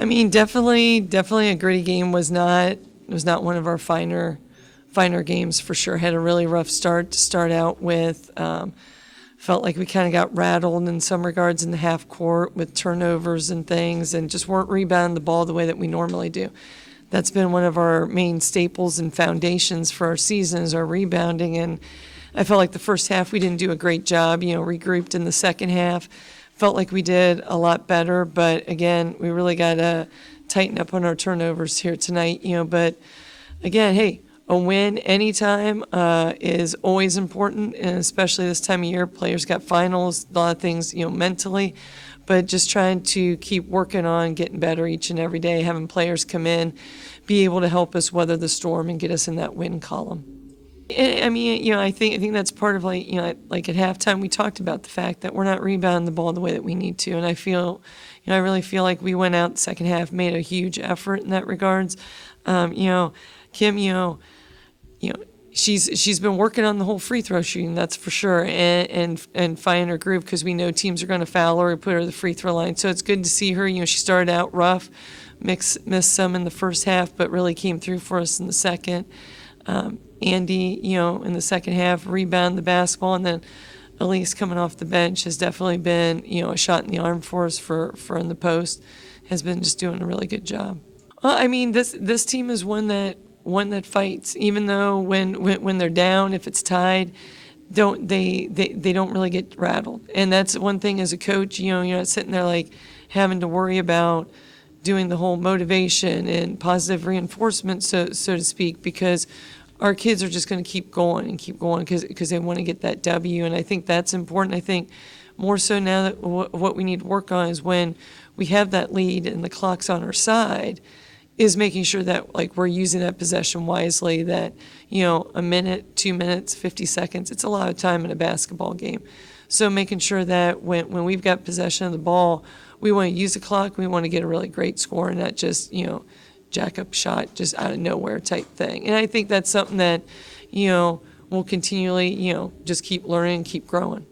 I mean, definitely a gritty game. Was not one of our finer games for sure. Had a really rough start to start out with. Felt like we kind of got rattled in some regards in the half court with turnovers and things, and just weren't rebounding the ball the way that we normally do. That's been one of our main staples and foundations for our season is our rebounding. And I felt like the first half we didn't do a great job. Regrouped in the second half. Felt like we did a lot better, but again, we really got to tighten up on our turnovers here tonight. But again, hey, a win anytime is always important, and especially this time of year. Players got finals, a lot of things, mentally, but just trying to keep working on getting better each and every day, having players come in, be able to help us weather the storm and get us in that win column. I mean, I think that's part of like at halftime we talked about the fact that we're not rebounding the ball the way that we need to, and I feel, I really feel like we went out the second half, made a huge effort in that regards. Kim, she's been working on the whole free throw shooting, that's for sure, and finding her groove because we know teams are going to foul her or put her at the free throw line. So it's good to see her. She started out rough, missed some in the first half, but really came through for us in the second. Andy, in the second half, rebound the basketball, and then Elise coming off the bench has definitely been, a shot in the arm for us for in the post, has been just doing a really good job. Well, I mean, this team is one that fights, even though when they're down, if it's tied, they don't really get rattled. And that's one thing as a coach, you're not sitting there like having to worry about doing the whole motivation and positive reinforcement, so to speak, because our kids are just going to keep going because they want to get that W, and I think that's important. I think more so now that what we need to work on is when we have that lead and the clock's on our side, is making sure that like we're using that possession wisely, that a minute, 2 minutes, 50 seconds, it's a lot of time in a basketball game. So making sure that when we've got possession of the ball, we want to use the clock, we want to get a really great score and not just, jack up shot just out of nowhere type thing. And I think that's something that, we'll continually, just keep learning and keep growing.